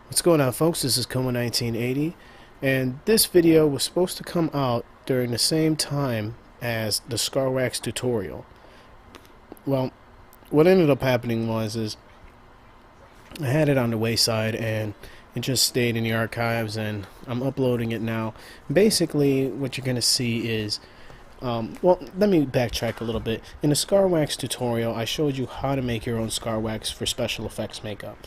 What's going on, folks? This is Coma 1980, and this video was supposed to come out during the same time as the Scar Wax tutorial. Well, what ended up happening was I had it on the wayside and it just stayed in the archives, and I'm uploading it now. Basically, what you're going to see is well, let me backtrack a little bit. In the Scar Wax tutorial, I showed you how to make your own Scar Wax for special effects makeup.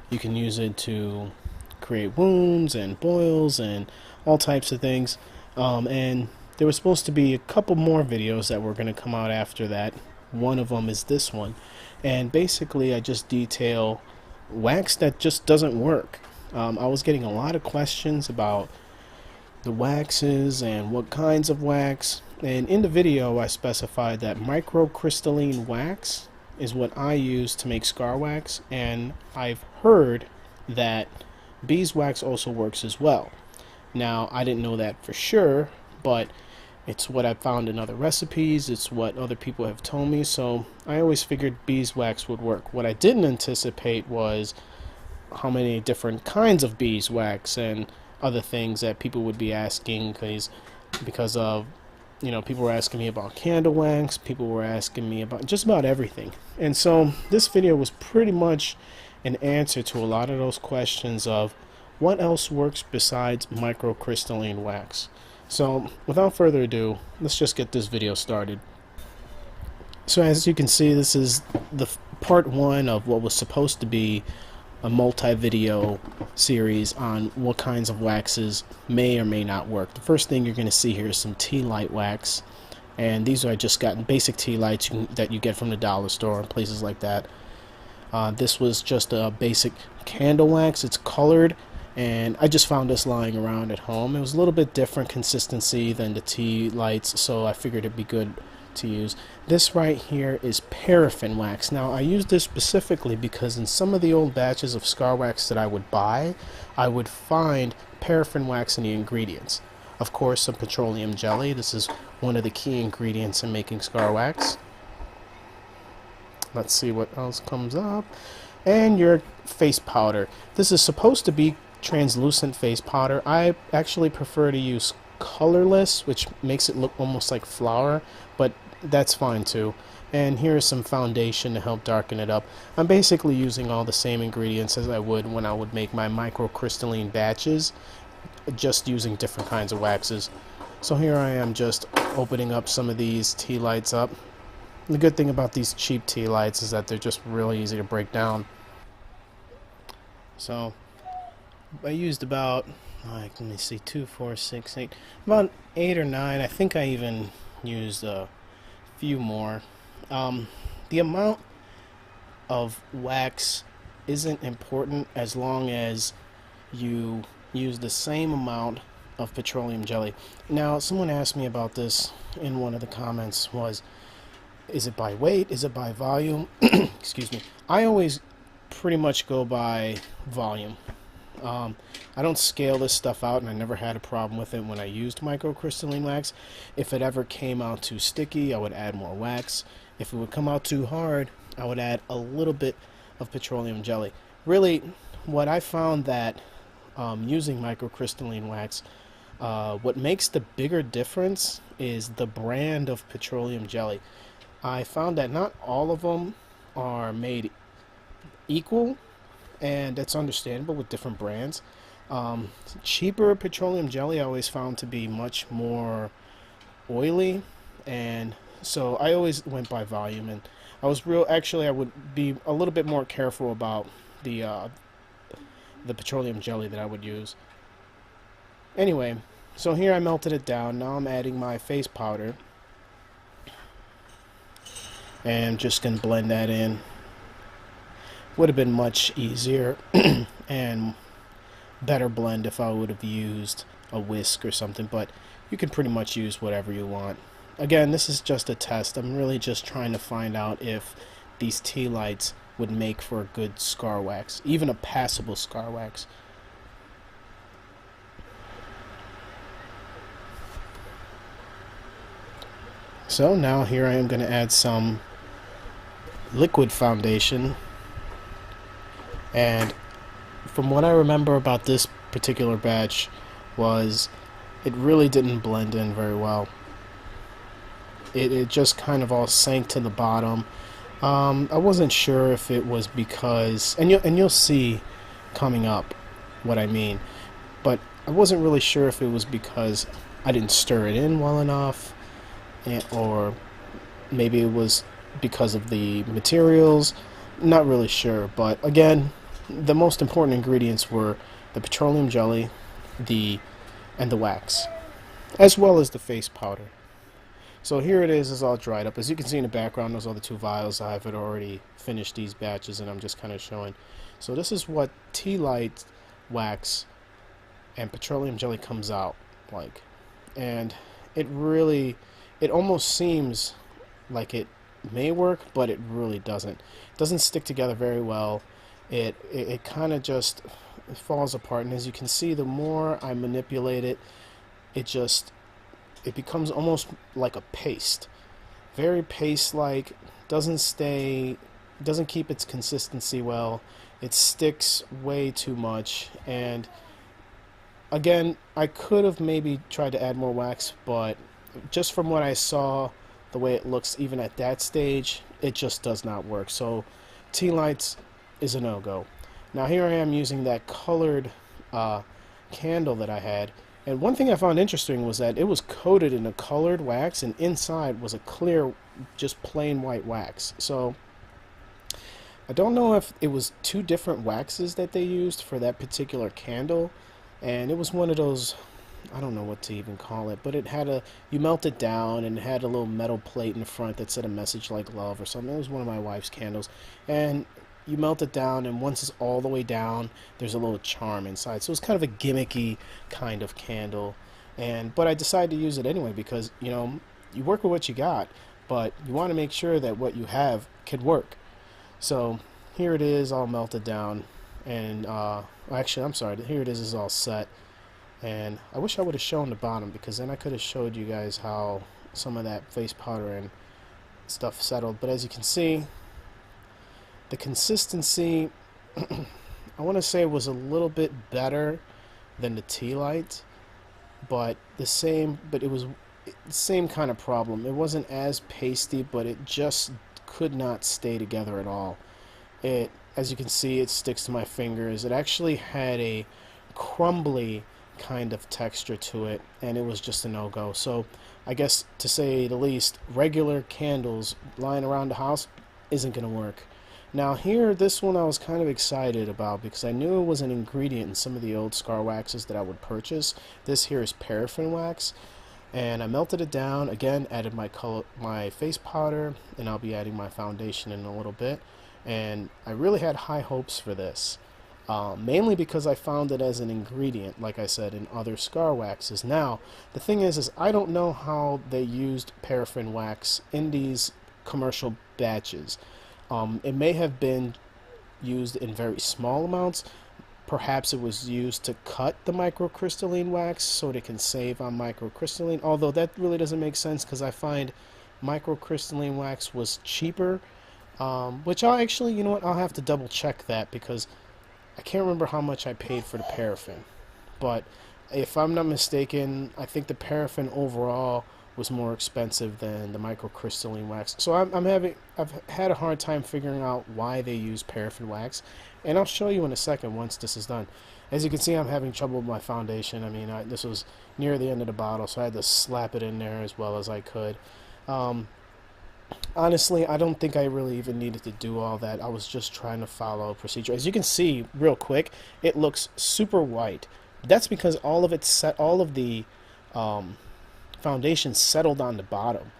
You can use it to create wounds and boils and all types of things. And there was supposed to be a couple more videos that were going to come out after that. One of them is this one. And basically, I just detail wax that just doesn't work. I was getting a lot of questions about the waxes and what kinds of wax. And in the video, I specified that microcrystalline wax is what I use to make Scar Wax, and I've heard that beeswax also works as well. Now, I didn't know that for sure, but it's what I found in other recipes, it's what other people have told me, so I always figured beeswax would work. What I didn't anticipate was how many different kinds of beeswax and other things that people would be asking, because of, you know, people were asking me about candle wax, people were asking me about just about everything. And so this video was pretty much an answer to a lot of those questions of what else works besides microcrystalline wax. So without further ado, let's just get this video started. So as you can see, this is the part one of what was supposed to be a multi-video series on what kinds of waxes may or may not work. The first thing you're going to see here is some tea light wax, and these are just got basic tea lights that you get from the dollar store and places like that. This was just a basic candle wax. It's colored, and I just found this lying around at home. It was a little bit different consistency than the tea lights, so I figured it'd be good to use. This right here is paraffin wax. Now, I use this specifically because in some of the old batches of Scar Wax that I would buy, I would find paraffin wax in the ingredients. Of course, some petroleum jelly. This is one of the key ingredients in making Scar Wax. Let's see what else comes up. And your face powder. This is supposed to be translucent face powder. I actually prefer to use colorless, which makes it look almost like flour, but that's fine too. And here's some foundation to help darken it up. I'm basically using all the same ingredients as I would when I would make my microcrystalline batches, just using different kinds of waxes. So here I am just opening up some of these tea lights up. The good thing about these cheap tea lights is that they're just really easy to break down. So I used about, let me see, 2, 4, 6, 8, about 8 or 9. I think I even used a few more. The amount of wax isn't important as long as you use the same amount of petroleum jelly. Now, someone asked me about this in one of the comments, is it by weight? Is it by volume? Excuse me. I always pretty much go by volume. I don't scale this stuff out, and I never had a problem with it when I used microcrystalline wax. If it ever came out too sticky, I would add more wax. If it would come out too hard, I would add a little bit of petroleum jelly. Really, what I found that using microcrystalline wax, what makes the bigger difference is the brand of petroleum jelly. I found that not all of them are made equal, and that's understandable with different brands. Cheaper petroleum jelly I always found to be much more oily, and so I always went by volume. And I would be a little bit more careful about the petroleum jelly that I would use. Anyway, so here I melted it down. Now I'm adding my face powder, and just gonna blend that in. Would have been much easier and better blend if I would have used a whisk or something, but you can pretty much use whatever you want. Again, this is just a test. I'm really just trying to find out if these tea lights would make for a good Scar Wax, even a passable Scar Wax. So now here I am going to add some liquid foundation, and from what I remember about this particular batch was it really didn't blend in very well. It just kind of all sank to the bottom. I wasn't sure if it was because, and you'll see coming up what I mean, but I wasn't really sure if it was because I didn't stir it in well enough, or maybe it was because of the materials. Not really sure, but again, the most important ingredients were the petroleum jelly, and the wax, as well as the face powder. So here it is all dried up. As you can see in the background, those are the two vials. I have already finished these batches, and I'm just kind of showing. So this is what tea light wax and petroleum jelly comes out like. And it almost seems like it may work, but it really doesn't. It doesn't stick together very well. It kind of just falls apart. And as you can see, the more I manipulate it, it becomes almost like a paste. Very paste-like, doesn't keep its consistency well. It sticks way too much. And again, I could have maybe tried to add more wax, but just from what I saw, the way it looks even at that stage, it just does not work. So tea lights is a no-go. Now here I am using that colored candle that I had. And one thing I found interesting was that it was coated in a colored wax, and inside was a clear, just plain white wax. So I don't know if it was two different waxes that they used for that particular candle, and it was one of those, I don't know what to even call it, but it had you melt it down, and it had a little metal plate in the front that said a message like love or something. It was one of my wife's candles, and you melt it down, and once it's all the way down, there's a little charm inside. So it's kind of a gimmicky kind of candle, but I decided to use it anyway because, you know, you work with what you got, but you want to make sure that what you have can work. So here it is all melted down, and actually, I'm sorry, here it is all set. And I wish I would have shown the bottom, because then I could have showed you guys how some of that face powder and stuff settled. But as you can see, the consistency, I want to say, was a little bit better than the tea light, but it was the same kind of problem. It wasn't as pasty, but it just could not stay together at all. As you can see, it sticks to my fingers. It actually had a crumbly kind of texture to it, and it was just a no-go. So I guess, to say the least, regular candles lying around the house isn't going to work. Now here, this one I was kind of excited about because I knew it was an ingredient in some of the old scar waxes that I would purchase. This here is paraffin wax, and I melted it down. Again, added my face powder, and I'll be adding my foundation in a little bit. And I really had high hopes for this, mainly because I found it as an ingredient, like I said, in other scar waxes. Now, the thing is I don't know how they used paraffin wax in these commercial batches. It may have been used in very small amounts. Perhaps it was used to cut the microcrystalline wax so they can save on microcrystalline, although that really doesn't make sense because I find microcrystalline wax was cheaper, which I'll actually, you know what, I'll have to double check that because I can't remember how much I paid for the paraffin. But if I'm not mistaken, I think the paraffin overall was more expensive than the microcrystalline wax. So I've had a hard time figuring out why they use paraffin wax, and I'll show you in a second once this is done. As you can see, I'm having trouble with my foundation. I mean, this was near the end of the bottle, so I had to slap it in there as well as I could. Honestly, I don't think I really even needed to do all that. I was just trying to follow a procedure. As you can see real quick, it looks super white. That's because all of the foundation settled on the bottom,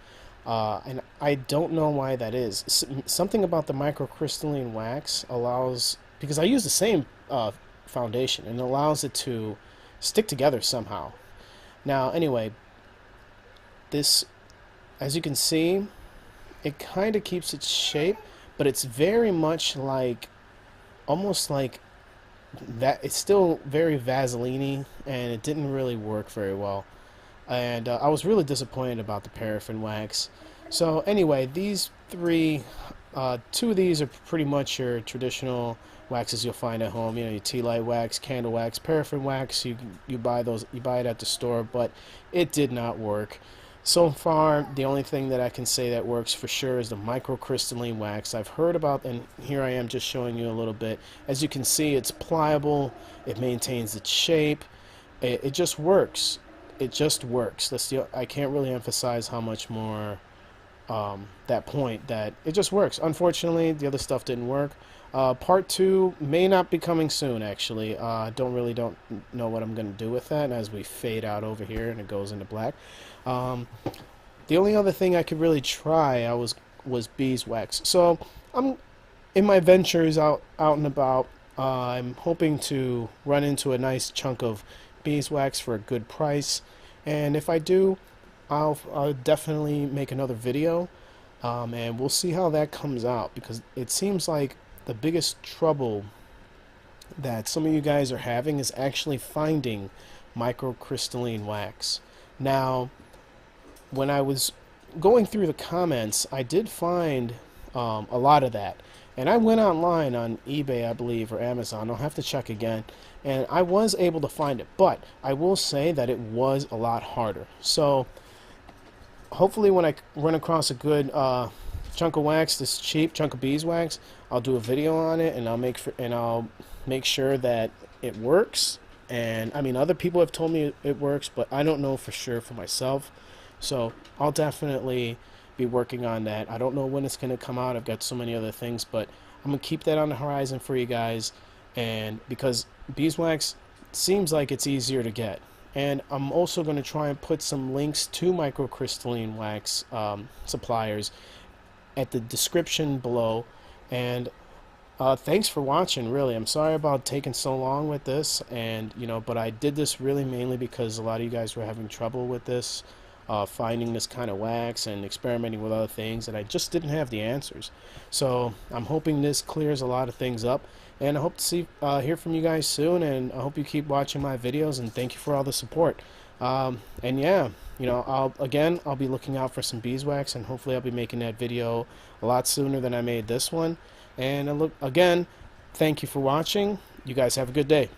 and I don't know why that is. Something about the microcrystalline wax allows, because I use the same foundation, and it allows it to stick together somehow. Now anyway, this, as you can see, it kind of keeps its shape, but it's very much like, almost like that. It's still very Vaseline-y, and it didn't really work very well. And I was really disappointed about the paraffin wax. So anyway, these three Two of these are pretty much your traditional waxes you'll find at home. You know, your tea light wax, candle wax, paraffin wax. You buy those. You buy it at the store, but it did not work. So far, the only thing that I can say that works for sure is the microcrystalline wax. I've heard about, and here I am just showing you a little bit. As you can see, it's pliable. It maintains its shape. It just works. It just works. I can't really emphasize how much more that point that it just works. Unfortunately, the other stuff didn't work. Part 2 may not be coming soon, actually. Don't know what I'm going to do with that as we fade out over here and it goes into black. The only other thing I could really try was beeswax. So I'm in my ventures out and about. I'm hoping to run into a nice chunk of beeswax for a good price, and if I do, I'll definitely make another video, and we'll see how that comes out, because it seems like the biggest trouble that some of you guys are having is actually finding microcrystalline wax. Now, when I was going through the comments, I did find a lot of that. And I went online on eBay, I believe, or Amazon. I'll have to check again. And I was able to find it. But I will say that it was a lot harder. So hopefully when I run across a good chunk of wax, this cheap chunk of beeswax, I'll do a video on it, and I'll make sure that it works. And I mean, other people have told me it works, but I don't know for sure for myself. So I'll definitely be working on that. I don't know when it's going to come out. I've got so many other things, but I'm going to keep that on the horizon for you guys. And because beeswax seems like it's easier to get. And I'm also going to try and put some links to microcrystalline wax suppliers at the description below. And thanks for watching, really. I'm sorry about taking so long with this, and but I did this really mainly because a lot of you guys were having trouble with this, finding this kind of wax and experimenting with other things, and I just didn't have the answers. So I'm hoping this clears a lot of things up, and I hope to hear from you guys soon, and I hope you keep watching my videos, and thank you for all the support. And yeah, I'll be looking out for some beeswax, and hopefully I'll be making that video a lot sooner than I made this one. And again, thank you for watching. You guys have a good day.